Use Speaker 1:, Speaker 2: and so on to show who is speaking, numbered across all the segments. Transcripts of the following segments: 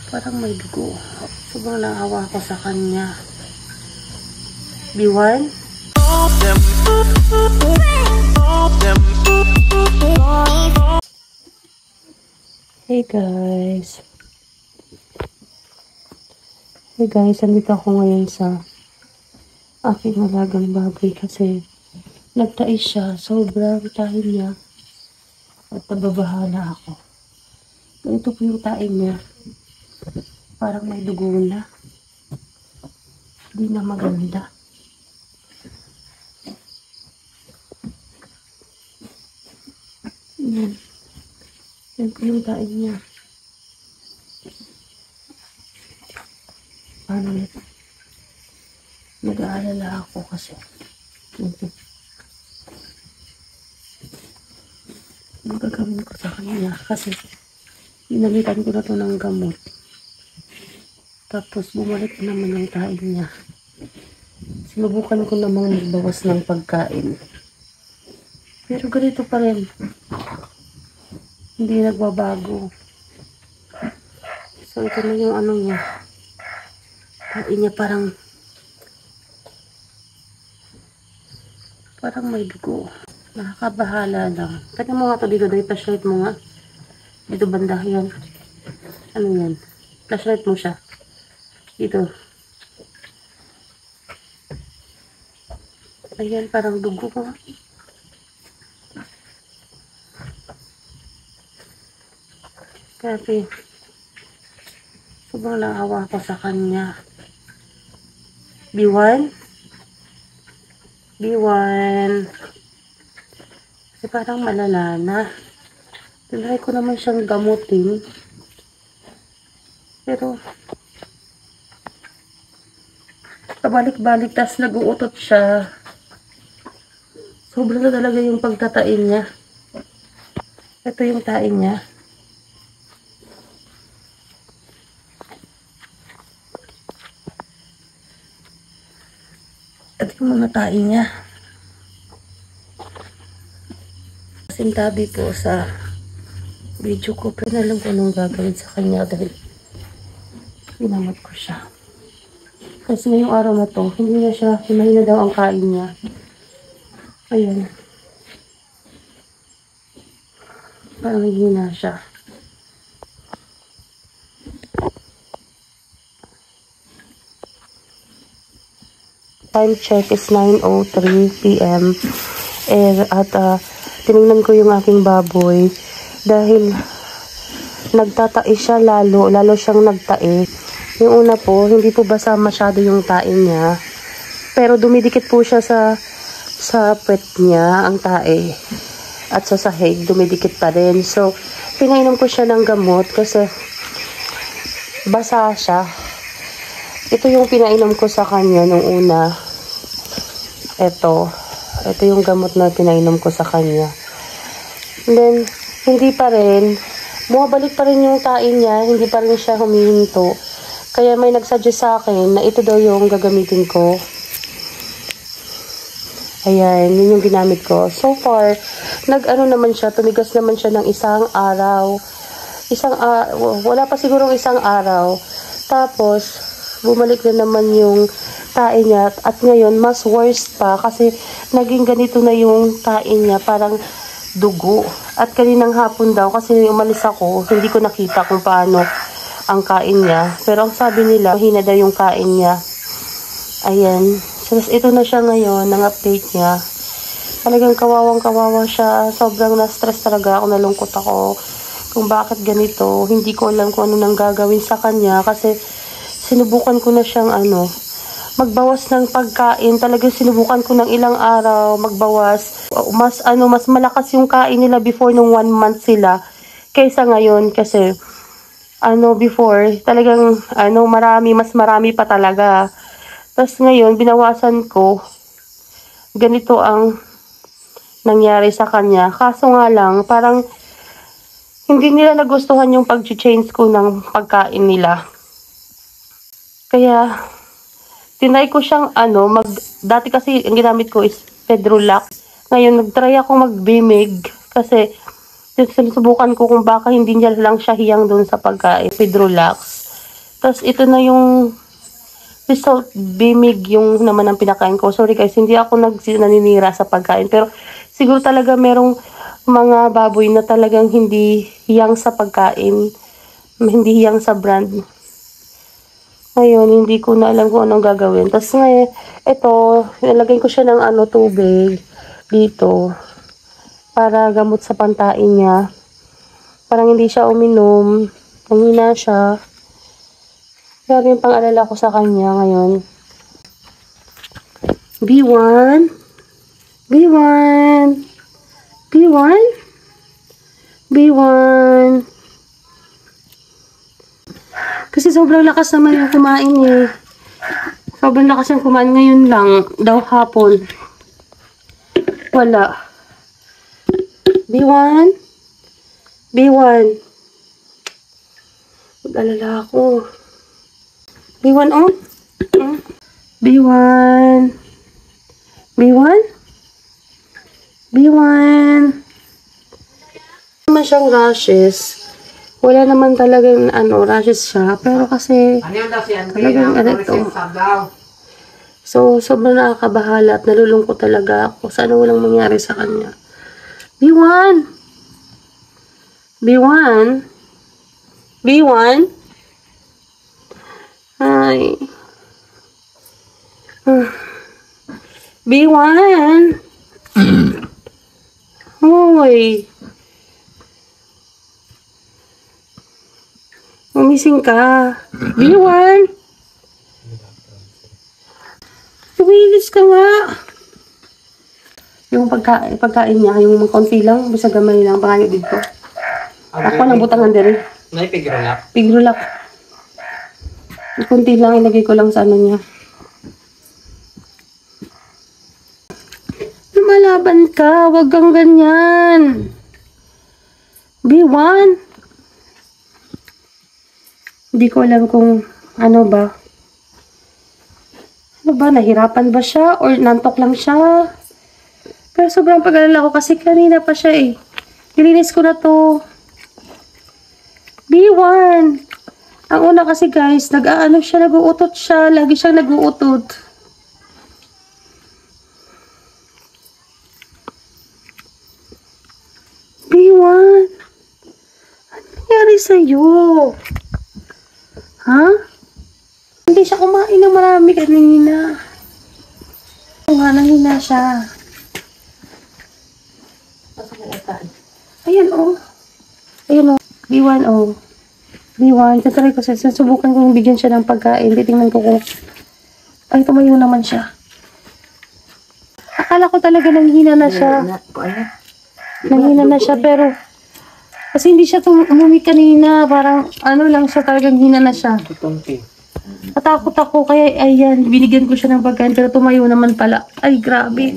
Speaker 1: Parang may dugo. Sobrang naawa ko sa kanya. B1? Hey guys. Hey guys, andito ako ngayon sa aking alagang baboy kasi nagtais siya. Sobrang tahin niya. At nababahala ako. Ito po yung tain niya. Parang may dugo na. Hindi na maganda. Yan. Yan po yung tain niya. Paano nito? Nag-aalala ako kasi. Ito. Ang gagawin ko sa kanya kasi ginamitan ko na ito ng gamot. Tapos bumalik naman ang tain niya. Sinubukan ko namang magbawas ng pagkain. Pero ganito pa rin. Hindi nagbabago. So ito na yung ano niya. Tain niya parang may dugo. Nakakabahala lang. Kaya mo nga ito dito. Dahil flashlight mo nga. Dito banda. Yan. Ano yan? Flashlight mo siya. Dito. Ayan, parang dugo ko. Kasi sobrang naawa ko sa kanya. B1? B1. Kasi parang malala na. Tinry ko naman siyang gamutin. Pero pabalik-balik, tas nag-uutot siya. Sobrang na talaga yung pagtatain niya. Ito yung tain niya. Ito yung mga tain niya. Sintabi po sa video ko. Pero alam ko anong gagawin sa kanya dahil pinamot ko siya. Kasi ngayong araw na to, hindi na siya, mahina daw ang kain niya. Ayan. Parang hina siya. Time check is 9:03 PM. At tinignan ko yung aking baboy dahil nagtatai siya lalo siyang nagtai. Yung una po, hindi po basa masyado yung tain niya. Pero dumidikit po siya sa puwet niya, ang tae. At sa sahig, dumidikit pa rin. So, pinainom ko siya ng gamot kasi basa siya. Ito yung pinainom ko sa kanya nung una. Ito yung gamot na pinainom ko sa kanya. And then, hindi pa rin. Bumabalik pa rin yung tain niya. Hindi pa rin siya humihinto. Kaya may nagsuggest sa akin na ito daw yung gagamitin ko. Ayan, yun yung ginamit ko. So far, naman siya, tumigas naman siya ng isang araw. Wala pa sigurong isang araw. Tapos, bumalik na naman yung tae niya. At ngayon, mas worse pa kasi naging ganito na yung tae niya. Parang dugo. At kaninang hapon daw, kasi umalis ako, hindi ko nakita kung paano ang kain niya. Pero ang sabi nila, mahina daw yung kain niya. Ayan. So, ito na siya ngayon, ng update niya. Talagang kawawang-kawawa siya. Sobrang na-stress talaga ako, nalungkot ako. Kung bakit ganito. Hindi ko alam kung ano nang gagawin sa kanya. Kasi sinubukan ko na siyang magbawas ng pagkain. Talagang sinubukan ko ng ilang araw magbawas. Mas malakas yung kain nila before nung 1 month sila. Kaysa ngayon kasi before, talagang, mas marami pa talaga. Tapos ngayon, binawasan ko, ganito ang nangyari sa kanya. Kaso nga lang, parang, hindi nila nagustuhan yung pag-change ko ng pagkain nila. Kaya, tinry ko siyang, dati kasi, ang ginamit ko is Pedrolac. Ngayon, nagtry ako mag-Bimig, kasi, sinusubukan ko kung baka hindi niya lang siya hiyang doon sa pagkain, Pedrolac. Tapos ito na yung result, bimig yung naman ang pinakain ko. Sorry guys, hindi ako naninira sa pagkain. Pero siguro talaga merong mga baboy na talagang hindi hiyang sa pagkain. Hindi hiyang sa brand. Ngayon, hindi ko na alam kung anong gagawin. Tapos ngayon, ito, nilagay ko siya ng tubig dito. Para gamot sa pantain niya. Parang hindi siya uminom. Nanghina siya. Grabe yung pang-alala ko sa kanya ngayon. B1. B1. B1. B1. Kasi sobrang lakas naman yung kumain eh. Sobrang lakas yung kumain ngayon lang. Daw hapon. Wala. B1. B1. Mag-alala ako. B1 on? B1. B1? B1. Naman siyang rashes. Wala naman talagang rashes siya. Pero kasi talagang ito. So, sobrang nakakabahala at nalulungkot talaga ako. Sana walang mangyari sa kanya. B1. B1. B1. Hi. B1. Hoy. Umising ka. B1. Tumilis ka nga. Yung pagkain niya, yung konti lang, basta gamay lang, pangayo dito. Ako nang butangan din.
Speaker 2: May pigrulak.
Speaker 1: Pigrulak. Kunti lang, ilagay ko lang sa niya. Lumalaban ka, wag kang ganyan. B1. Hindi ko alam kung ano ba. Ano ba, nahirapan ba siya? Or nantok lang siya? Pero sobrang pag-alala ko kasi kanina pa siya eh. Nilinis ko na to. B1. Ang una kasi guys, nag-uutot siya. Lagi siyang nag-uutot. B1. Ano nangyari sa'yo? Ha? Hindi siya kumain ng marami kanina. Oo nga, nanghina siya. Ayan oh. Ayan oh. B1 oh. B1, tatry ko siya. Subukan kong bigyan siya ng pagkain. Titingnan ko kung... Ay, tumayo naman siya. Akala ko talaga nanghina na siya. Nanghina na siya, pero... Kasi hindi siya umumi kanina. Parang lang siya, talagang hina na siya. Natakot ako, kaya ayan, binigyan ko siya ng pagkain. Pero tumayo naman pala. Ay, grabe.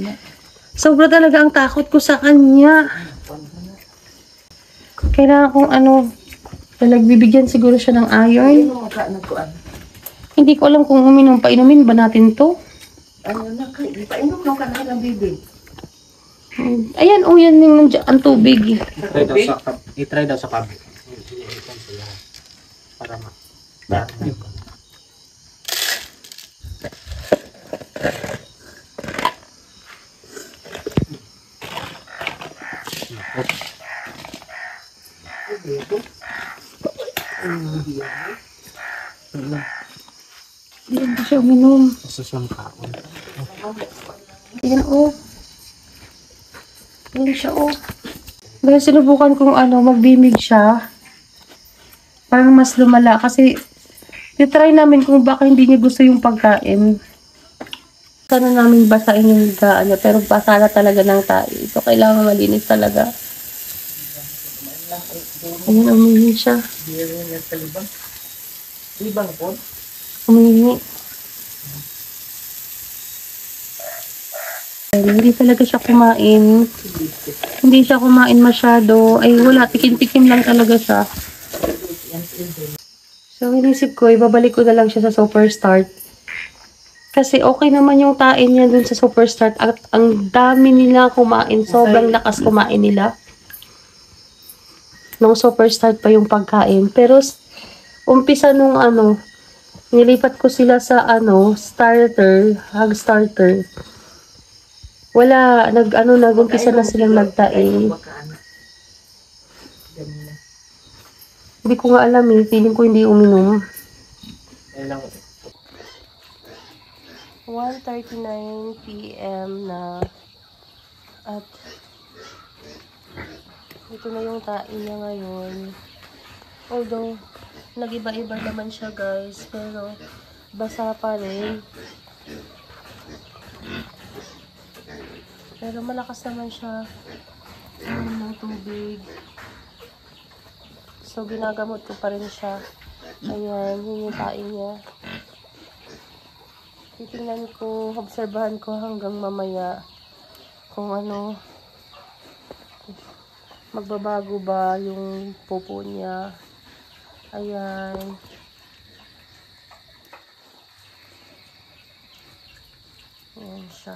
Speaker 1: Sobra talaga ang takot ko sa kanya. Kailangan kong bibigyan siguro siya ng iron. Hindi ko alam kung painumin ba natin to?
Speaker 3: Painom lang ka na lang, baby.
Speaker 1: Ayan, yan yung nandiyan ang tubig.
Speaker 2: I-try daw sa kabi. Para ma.
Speaker 1: Hindi ba siya uminom?
Speaker 2: Susyon kaon.
Speaker 1: Ayan oh. Ayan siya oh. Dahil sinubukan kong magbimig siya. Parang mas lumala kasi titry namin kung baka hindi niya gusto yung pagkain. Sana namin basahin yung higaan niya, pero basa na talaga ng tayo. Ito kailangan malinis talaga. Ayan, umihi siya.
Speaker 3: Libang po?
Speaker 1: Umihi. Hindi talaga siya kumain. Hindi siya kumain masyado. Ay wala, tikim-tikim lang talaga siya. So inisip ko, ibabalik ko na lang siya sa Super Start. Kasi okay naman yung tain niya dun sa Super Start. At ang dami nila kumain. Sobrang lakas kumain nila. Nung Super Start pa yung pagkain. Pero umpisa nung Nilipat ko sila sa starter, hog starter. Wala, nag-umpisa na silang nagtae. Hindi ko nga alam eh, feeling ko hindi uminom. 1:39 PM na. At ito na yung tae niya ngayon. Although, nag-iba-iba naman siya guys, pero basa pa rin. Pero malakas naman siya ng tubig. So, ginagamot ko pa rin siya. Ayan, yun yung tae niya. Titingnan ko, obserbahan ko hanggang mamaya kung magbabago ba yung pupo niya. Ayan. Ayan siya.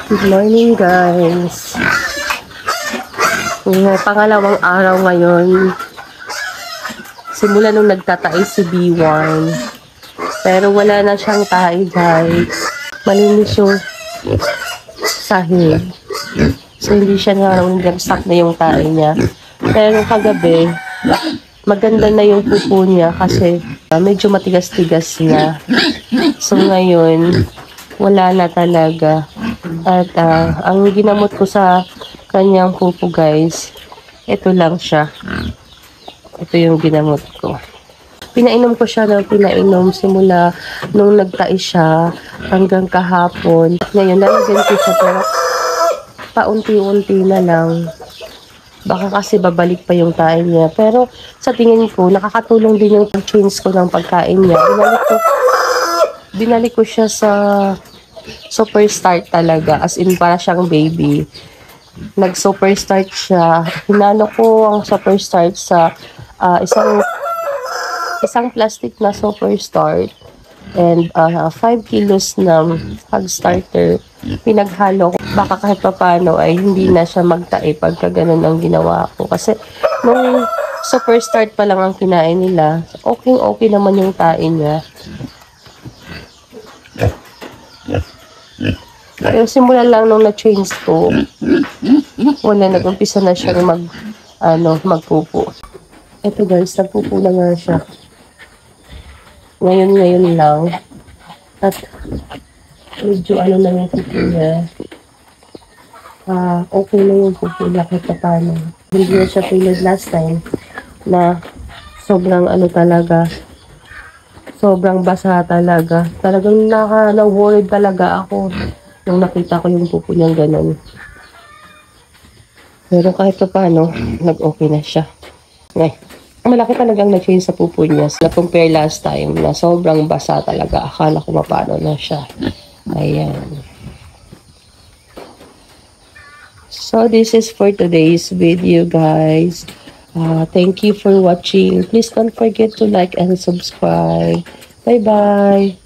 Speaker 1: Good morning guys. Pangalawang araw ngayon. Simula nung nagtatae si B1. Pero wala na siyang tae guys. Malinis yung sahig. So hindi siya nagsak na yung tae niya. Pero kagabi, maganda na yung pupo niya kasi medyo matigas-tigas na. So ngayon, wala na talaga. At ang ginamot ko sa kanyang pupo guys, ito lang siya. Ito yung ginamot ko. Pinainom ko siya ng pinainom simula nung nagtae siya hanggang kahapon. Ngayon, lalagyan ko siya pero paunti-unti na lang. Baka kasi babalik pa yung tae niya. Pero sa tingin ko, nakakatulong din yung change ko ng pagkain niya. Binalik ko siya sa super start talaga. As in, para siyang baby. Nag-super start siya. Hinalo ko ang super start sa isang plastic na super start and 5 kilos na hog starter. Pinaghalo ko. Baka kahit papano ay hindi na siya magtae pagka ganun ang ginawa ko. Kasi nung super start pa lang ang kinain nila, okay naman yung tae niya. Pero simula lang nung na-change ko, wala, nag-umpisa na siyang magpupo. Ito guys, nagpupo na nga siya. Ngayon lang. At medyo na yung pupo niya. Okay na yung pupo niya kahit paano. Hindi na siya tulad last time na sobrang talaga. Sobrang basa talaga. Talagang na-worried talaga ako nung nakita ko yung pupo niyang ganun. Pero kahit paano, nag-okay na siya. Malaki talagang na-change sa pupo niya. Na-compare last time na sobrang basa talaga. Akala ko mapano na siya. Ayan. So, this is for today's video, guys. Thank you for watching. Please don't forget to like and subscribe. Bye-bye.